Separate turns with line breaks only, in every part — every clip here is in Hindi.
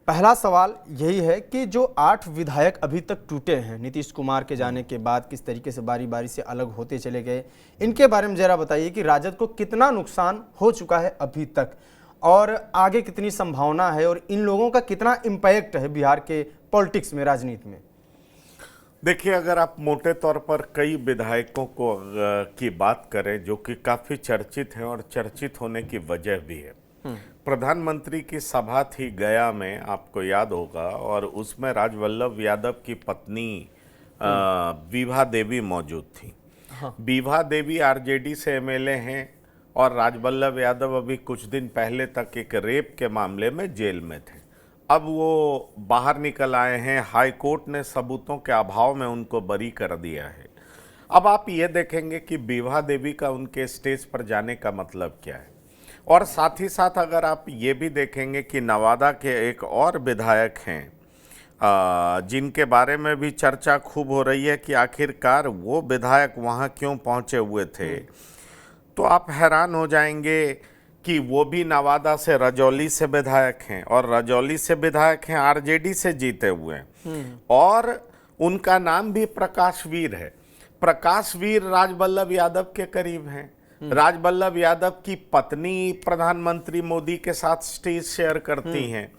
पहला सवाल यही है कि जो 8 विधायक अभी तक टूटे हैं नीतीश कुमार के जाने के बाद, किस तरीके से बारी बारी से अलग होते चले गए, इनके बारे में जरा बताइए कि राजद को कितना नुकसान हो चुका है अभी तक और आगे कितनी संभावना है और इन लोगों का कितना इम्पैक्ट है बिहार के पॉलिटिक्स में, राजनीति में।
देखिए, अगर आप मोटे तौर पर कई विधायकों को की बात करें जो कि काफ़ी चर्चित हैं और चर्चित होने की वजह भी है। प्रधानमंत्री की सभा थी गया में, आपको याद होगा, और उसमें राजवल्लभ यादव की पत्नी विभा देवी मौजूद थी। विभा देवी आरजेडी से एमएलए हैं और राजवल्लभ यादव अभी कुछ दिन पहले तक एक रेप के मामले में जेल में थे। अब वो बाहर निकल आए हैं, हाई कोर्ट ने सबूतों के अभाव में उनको बरी कर दिया है। अब आप ये देखेंगे कि विभा देवी का उनके स्टेज पर जाने का मतलब क्या है, और साथ ही साथ अगर आप ये भी देखेंगे कि नवादा के एक और विधायक हैं जिनके बारे में भी चर्चा खूब हो रही है कि आखिरकार वो विधायक वहाँ क्यों पहुँचे हुए थे, तो आप हैरान हो जाएंगे कि वो भी नवादा से, रजौली से विधायक हैं, और रजौली से विधायक हैं, आरजेडी से जीते हुए हैं, और उनका नाम भी प्रकाश वीर है। प्रकाश वीर राजवल्लभ यादव के करीब हैं। राजवल्लभ यादव की पत्नी प्रधानमंत्री मोदी के साथ स्टेज शेयर करती हैं।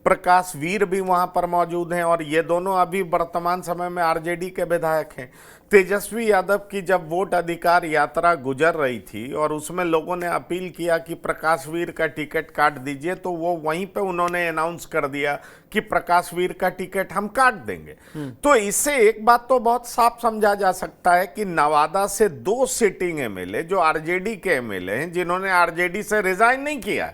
प्रकाश वीर भी वहां पर मौजूद हैं, और ये दोनों अभी वर्तमान समय में आरजेडी के विधायक हैं। तेजस्वी यादव की जब वोट अधिकार यात्रा गुजर रही थी और उसमें लोगों ने अपील किया कि प्रकाश वीर का टिकट काट दीजिए, तो वो वहीं पे उन्होंने अनाउंस कर दिया कि प्रकाश वीर का टिकट हम काट देंगे। तो इससे एक बात तो बहुत साफ समझा जा सकता है कि नवादा से 2 सिटिंग एमएलए जो आरजेडी के एमएलए हैं, जिन्होंने आरजेडी से रिजाइन नहीं किया,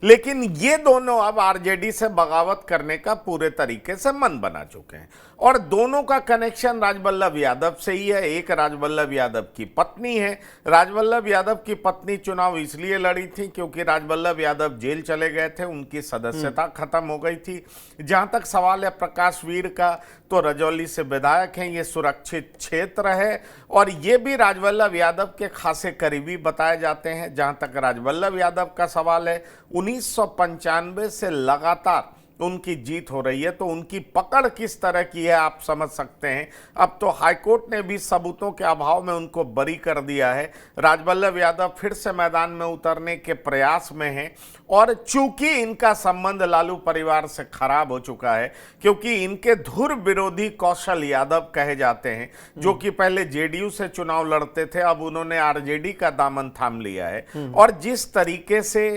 लेकिन ये दोनों अब आरजेडी से बगावत करने का पूरे तरीके से मन बना चुके हैं, और दोनों का कनेक्शन राजवल्लभ यादव से ही है। एक राजवल्लभ यादव की पत्नी है। राजवल्लभ यादव की पत्नी चुनाव इसलिए लड़ी थी क्योंकि राजवल्लभ यादव जेल चले गए थे, उनकी सदस्यता खत्म हो गई थी। जहां तक सवाल है प्रकाश वीर का, तो रजौली से विधायक हैं, ये सुरक्षित क्षेत्र है, और ये भी राजवल्लभ यादव के खासे करीबी बताए जाते हैं। जहां तक राजवल्लभ यादव का सवाल है, 1995 से लगातार उनकी जीत हो रही है, तो उनकी पकड़ किस तरह की है आप समझ सकते हैं। अब तो हाईकोर्ट ने भी सबूतों के अभाव में उनको बरी कर दिया है। राजवल्लभ यादव फिर से मैदान में उतरने के प्रयास में हैं, और चूंकि इनका संबंध लालू परिवार से खराब हो चुका है, क्योंकि इनके धुर विरोधी कौशल यादव कहे जाते हैं, जो कि पहले जेडीयू से चुनाव लड़ते थे, अब उन्होंने आरजेडी का दामन थाम लिया है। और जिस तरीके से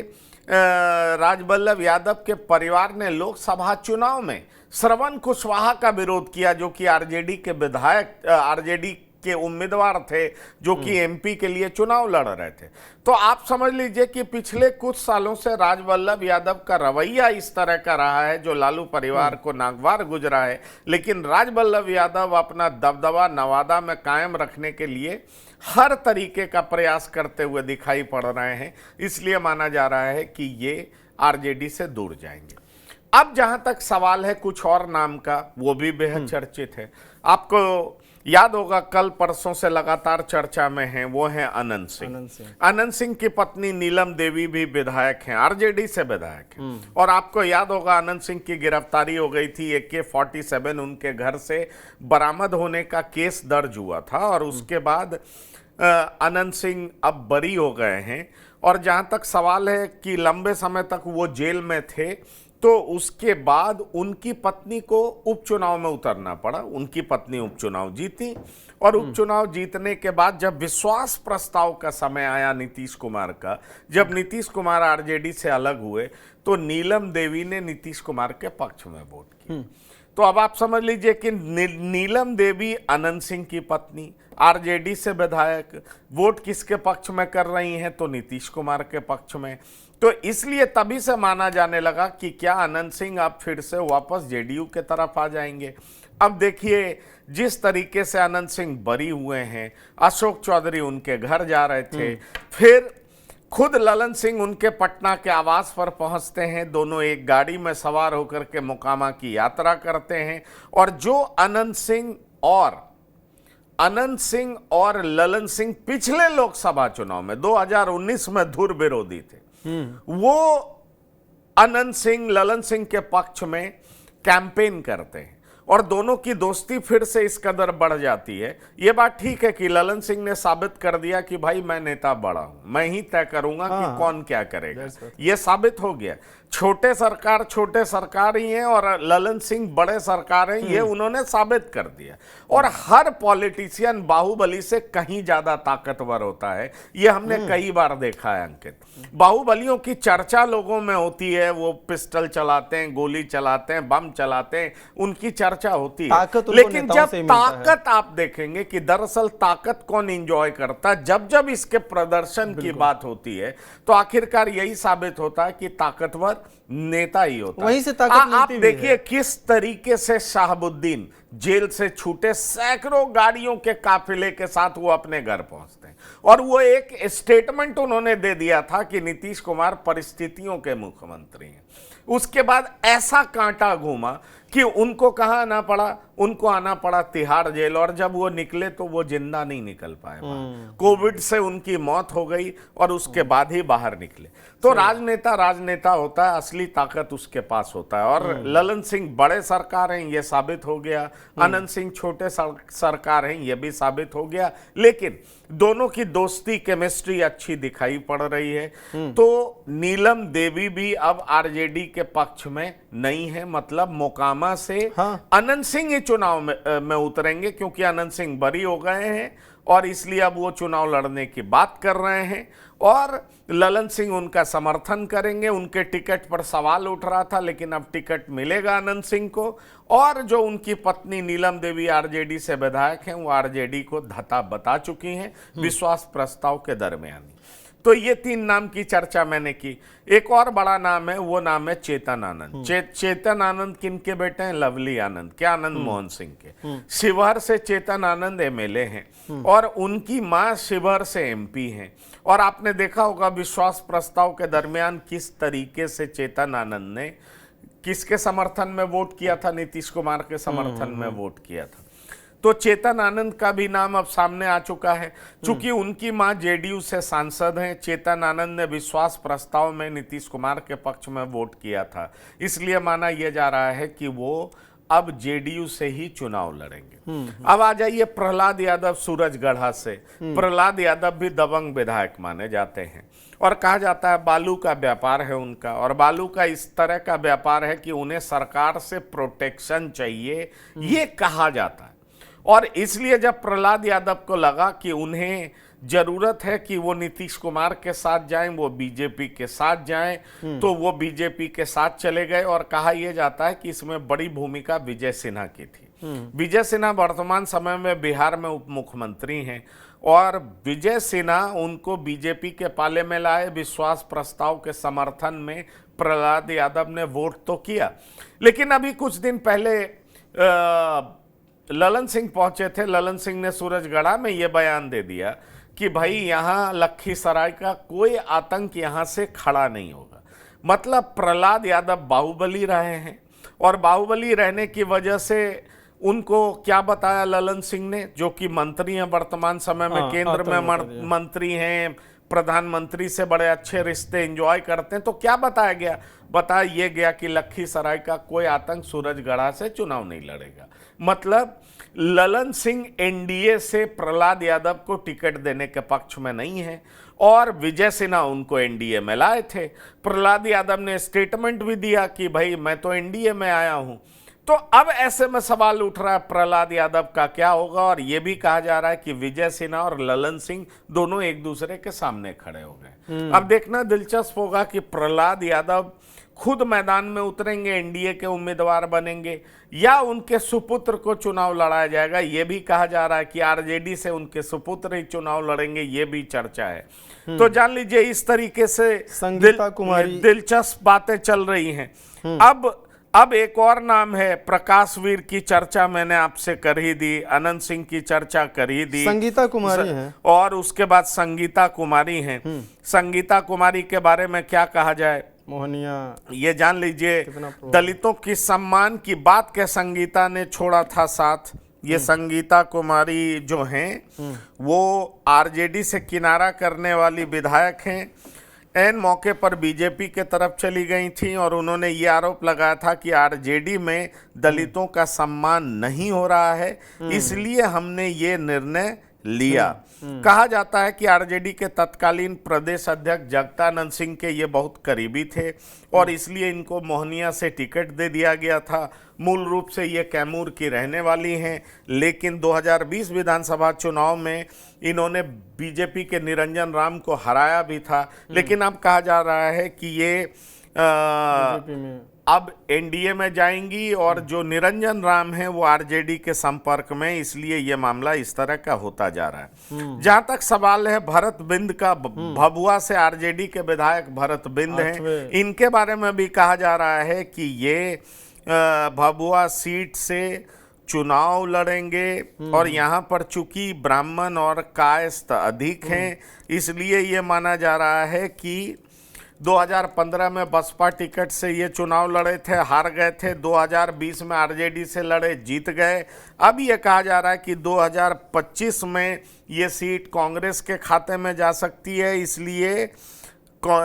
राजवल्लभ यादव के परिवार ने लोकसभा चुनाव में श्रवण कुशवाहा का विरोध किया, जो कि आरजेडी के विधायक, आरजेडी के उम्मीदवार थे, जो कि एमपी के लिए चुनाव लड़ रहे थे। तो आप समझ लीजिए कि पिछले कुछ सालों से राजवल्लभ यादव का रवैया इस तरह का रहा है जो लालू परिवार को नागवार गुजरा है। लेकिन राजवल्लभ यादव अपना दबदबा नवादा में कायम रखने के लिए हर तरीके का प्रयास करते हुए दिखाई पड़ रहे हैं, इसलिए माना जा रहा है कि ये आरजेडी से दूर जाएंगे। अब जहां तक सवाल है कुछ और नाम का, वो भी बेहद चर्चित है। आपको याद होगा कल परसों से लगातार चर्चा में हैं, वो हैं अनंत सिंह। अनंत सिंह की पत्नी नीलम देवी भी विधायक हैं, आरजेडी से विधायक हैं। और आपको याद होगा अनंत सिंह की गिरफ्तारी हो गई थी, AK-47 उनके घर से बरामद होने का केस दर्ज हुआ था, और उसके बाद अनंत सिंह अब बरी हो गए हैं। और जहां तक सवाल है कि लंबे समय तक वो जेल में थे, तो उसके बाद उनकी पत्नी को उपचुनाव में उतरना पड़ा। उनकी पत्नी उपचुनाव जीती, और उपचुनाव जीतने के बाद जब विश्वास प्रस्ताव का समय आया नीतीश कुमार का, जब नीतीश कुमार आरजेडी से अलग हुए, तो नीलम देवी ने नीतीश कुमार के पक्ष में वोट की। तो अब आप समझ लीजिए कि नीलम देवी अनंत सिंह की पत्नी, आरजेडी से विधायक, वोट किसके पक्ष में कर रही हैं, तो नीतीश कुमार के पक्ष में। तो इसलिए तभी से माना जाने लगा कि क्या अनंत सिंह अब फिर से वापस जेडीयू के तरफ आ जाएंगे। अब देखिए जिस तरीके से अनंत सिंह बरी हुए हैं, अशोक चौधरी उनके घर जा रहे थे, फिर खुद ललन सिंह उनके पटना के आवास पर पहुंचते हैं, दोनों एक गाड़ी में सवार होकर के मोकामा की यात्रा करते हैं। और जो अनंत सिंह और ललन सिंह पिछले लोकसभा चुनाव में 2019 में धुर विरोधी थे, वो अनंत सिंह ललन सिंह के पक्ष में कैंपेन करते हैं और दोनों की दोस्ती फिर से इस कदर बढ़ जाती है। ये बात ठीक है कि ललन सिंह ने साबित कर दिया कि भाई मैं नेता बड़ा हूं, मैं ही तय करूंगा कि कौन क्या करेगा। ये साबित हो गया। छोटे सरकार ही हैं और ललन सिंह बड़े सरकार हैं, ये उन्होंने साबित कर दिया। और हर पॉलिटिशियन बाहुबली से कहीं ज्यादा ताकतवर होता है, ये हमने कई बार देखा है अंकित। बाहुबलियों की चर्चा लोगों में होती है, वो पिस्टल चलाते हैं, गोली चलाते हैं, बम चलाते हैं, उनकी चर्चा होती है। लेकिन जब ताकत आप देखेंगे कि दरअसल ताकत कौन एंजॉय करता है, जब इसके प्रदर्शन की बात होती है तो आखिरकार यही साबित होता है कि ताकतवर नेता ही होता है।
वहीं से ताकत
आप देखिए किस तरीके से शाहबुद्दीन जेल से छूटे, सैकड़ों गाड़ियों के काफिले के साथ वो अपने घर पहुंचते हैं और वो एक स्टेटमेंट उन्होंने दे दिया था कि नीतीश कुमार परिस्थितियों के मुख्यमंत्री हैं। उसके बाद ऐसा कांटा घूमा कि उनको कहां आना पड़ा, उनको आना पड़ा तिहाड़ जेल, और जब वो निकले तो वो जिंदा नहीं निकल पाए। कोविड से उनकी मौत हो गई और उसके बाद ही बाहर निकले। तो राजनेता होता है, असली ताकत उसके पास होता है। और ललन सिंह बड़े सरकार हैं, ये साबित हो गया। अनंत सिंह छोटे सरकार हैं, ये भी साबित हो गया। लेकिन दोनों की दोस्ती केमिस्ट्री अच्छी दिखाई पड़ रही है। तो नीलम देवी भी अब आरजेडी के पक्ष में नहीं है, मतलब मोकामा से अनंत सिंह ही चुनाव में उतरेंगे, क्योंकि अनंत सिंह बरी हो गए हैं और इसलिए अब वो चुनाव लड़ने की बात कर रहे हैं और ललन सिंह उनका समर्थन करेंगे। उनके टिकट पर सवाल उठ रहा था, लेकिन अब टिकट मिलेगा अनंत सिंह को। और जो उनकी पत्नी नीलम देवी आरजेडी से विधायक हैं, वो आरजेडी को धता बता चुकी हैं विश्वास प्रस्ताव के दरमियान। तो ये 3 नाम की चर्चा मैंने की। एक और बड़ा नाम है, वो नाम है चेतन आनंद। चेतन आनंद किनके बेटे हैं? लवली आनंद के, आनंद मोहन सिंह के। शिवहर से चेतन आनंद एमएलए हैं और उनकी मां शिवहर से एमपी हैं। और आपने देखा होगा विश्वास प्रस्ताव के दरमियान किस तरीके से चेतन आनंद ने किसके समर्थन में वोट किया था? नीतीश कुमार के समर्थन में वोट किया था। तो चेतन आनंद का भी नाम अब सामने आ चुका है। चूंकि उनकी मां जेडीयू से सांसद हैं, चेतन आनंद ने विश्वास प्रस्ताव में नीतीश कुमार के पक्ष में वोट किया था, इसलिए माना यह जा रहा है कि वो अब जेडीयू से ही चुनाव लड़ेंगे। अब आ जाइए प्रहलाद यादव सूरजगढ़ा से। प्रहलाद यादव भी दबंग विधायक माने जाते हैं और कहा जाता है बालू का व्यापार है उनका, और बालू का इस तरह का व्यापार है कि उन्हें सरकार से प्रोटेक्शन चाहिए, ये कहा जाता है। और इसलिए जब प्रहलाद यादव को लगा कि उन्हें जरूरत है कि वो नीतीश कुमार के साथ जाएं, वो बीजेपी के साथ जाएं, तो वो बीजेपी के साथ चले गए। और कहा यह जाता है कि इसमें बड़ी भूमिका विजय सिन्हा की थी। विजय सिन्हा वर्तमान समय में बिहार में उप मुख्यमंत्री हैं और विजय सिन्हा उनको बीजेपी के पाले में लाए। विश्वास प्रस्ताव के समर्थन में प्रहलाद यादव ने वोट तो किया, लेकिन अभी कुछ दिन पहले ललन सिंह पहुंचे थे। ललन सिंह ने सूरजगढ़ा में यह बयान दे दिया कि भाई यहां लखीसराय का कोई आतंक यहां से खड़ा नहीं होगा। मतलब प्रहलाद यादव बाहुबली रहे हैं और बाहुबली रहने की वजह से उनको क्या बताया ललन सिंह ने, जो कि मंत्री हैं वर्तमान समय में, केंद्र में मंत्री हैं, प्रधानमंत्री से बड़े अच्छे रिश्ते एंजॉय करते हैं। तो क्या बताया गया? बताया यह गया कि लखीसराय का कोई आतंक सूरजगढ़ा से चुनाव नहीं लड़ेगा। मतलब ललन सिंह एनडीए से प्रहलाद यादव को टिकट देने के पक्ष में नहीं है और विजय सिन्हा उनको एनडीए में लाए थे। प्रहलाद यादव ने स्टेटमेंट भी दिया कि भाई मैं तो एनडीए में आया हूं। तो अब ऐसे में सवाल उठ रहा है प्रहलाद यादव का क्या होगा। और यह भी कहा जा रहा है कि विजय सिन्हा और ललन सिंह दोनों एक दूसरे के सामने खड़े हो गए। अब देखना दिलचस्प होगा कि प्रहलाद यादव खुद मैदान में उतरेंगे, एनडीए के उम्मीदवार बनेंगे, या उनके सुपुत्र को चुनाव लड़ाया जाएगा। यह भी कहा जा रहा है कि आरजेडी से उनके सुपुत्र ही चुनाव लड़ेंगे, यह भी चर्चा है। तो जान लीजिए इस तरीके से दिलचस्प बातें चल रही हैं। अब एक और नाम है, प्रकाशवीर की चर्चा मैंने आपसे कर ही दी, अनंत सिंह की चर्चा कर ही दी,
संगीता कुमारी हैं,
और उसके बाद संगीता कुमारी हैं। संगीता कुमारी के बारे में क्या कहा जाए,
मोहनिया, ये
जान लीजिए दलितों की सम्मान की बात के संगीता ने छोड़ा था साथ। ये संगीता कुमारी जो हैं वो आरजेडी से किनारा करने वाली विधायक हैं। एन मौके पर बीजेपी के तरफ चली गई थी और उन्होंने ये आरोप लगाया था कि आरजेडी में दलितों का सम्मान नहीं हो रहा है, इसलिए हमने ये निर्णय लिया। कहा जाता है कि आरजेडी के तत्कालीन प्रदेश अध्यक्ष जगदानंद सिंह के ये बहुत करीबी थे और इसलिए इनको मोहनिया से टिकट दे दिया गया था। मूल रूप से ये कैमूर की रहने वाली हैं, लेकिन 2020 विधानसभा चुनाव में इन्होंने बीजेपी के निरंजन राम को हराया भी था। लेकिन अब कहा जा रहा है कि ये अब एनडीए में जाएंगी और जो निरंजन राम है वो आरजेडी के संपर्क में, इसलिए ये मामला इस तरह का होता जा रहा है। जहां तक सवाल है भरत बिंद का, भभुआ से आरजेडी के विधायक भरत बिंद हैं, इनके बारे में भी कहा जा रहा है कि ये भभुआ सीट से चुनाव लड़ेंगे और यहाँ पर चूंकि ब्राह्मण और कायस्थ अधिक हैं, इसलिए ये माना जा रहा है कि 2015 में बसपा टिकट से ये चुनाव लड़े थे, हार गए थे। 2020 में आरजेडी से लड़े, जीत गए। अब ये कहा जा रहा है कि 2025 में ये सीट कांग्रेस के खाते में जा सकती है,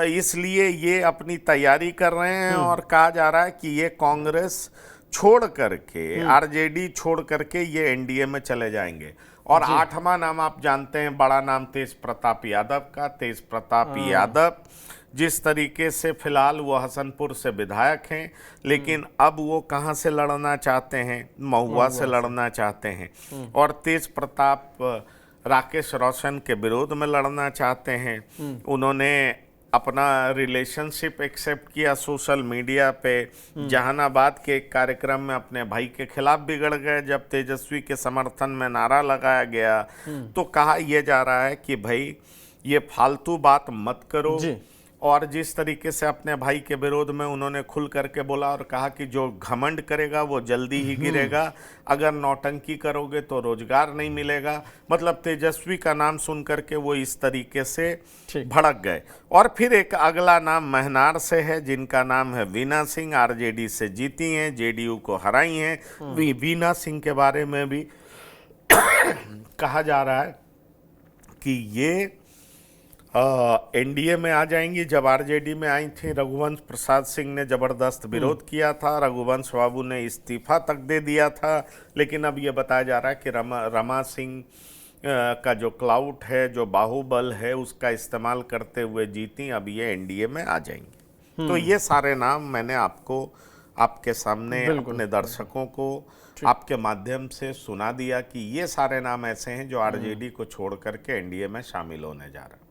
इसलिए ये अपनी तैयारी कर रहे हैं और कहा जा रहा है कि ये कांग्रेस छोड़ करके, आरजेडी छोड़ करके ये एनडीए में चले जाएंगे। और 8वां नाम आप जानते हैं, बड़ा नाम तेज प्रताप यादव का। तेज प्रताप यादव जिस तरीके से फिलहाल वो हसनपुर से विधायक हैं, लेकिन अब वो कहाँ से लड़ना चाहते हैं, महुआ से लड़ना चाहते हैं। और तेज प्रताप राकेश रोशन के विरोध में लड़ना चाहते हैं। उन्होंने अपना रिलेशनशिप एक्सेप्ट किया सोशल मीडिया पे, जहानाबाद के एक कार्यक्रम में अपने भाई के खिलाफ बिगड़ गए जब तेजस्वी के समर्थन में नारा लगाया गया। तो कहा यह जा रहा है कि भाई ये फालतू बात मत करो। और जिस तरीके से अपने भाई के विरोध में उन्होंने खुल करके बोला और कहा कि जो घमंड करेगा वो जल्दी ही गिरेगा, अगर नौटंकी करोगे तो रोजगार नहीं मिलेगा। मतलब तेजस्वी का नाम सुन करके वो इस तरीके से भड़क गए। और फिर एक अगला नाम महनार से है, जिनका नाम है वीना सिंह, आरजेडी से जीती हैं, जेडीयू को हराई हैं। वीना सिंह के बारे में भी कहा जा रहा है कि ये एनडीए में आ जाएंगी। जब आरजेडी में आई थी, रघुवंश प्रसाद सिंह ने जबरदस्त विरोध किया था, रघुवंश बाबू ने इस्तीफा तक दे दिया था। लेकिन अब ये बताया जा रहा है कि रमा सिंह का जो क्लाउट है, जो बाहुबल है, उसका इस्तेमाल करते हुए जीती, अब ये एनडीए में आ जाएंगी। तो ये सारे नाम मैंने आपको, आपके सामने, अपने दर्शकों को आपके माध्यम से सुना दिया कि ये सारे नाम ऐसे हैं जो आरजेडी को छोड़ करके एनडीए में शामिल होने जा रहे हैं।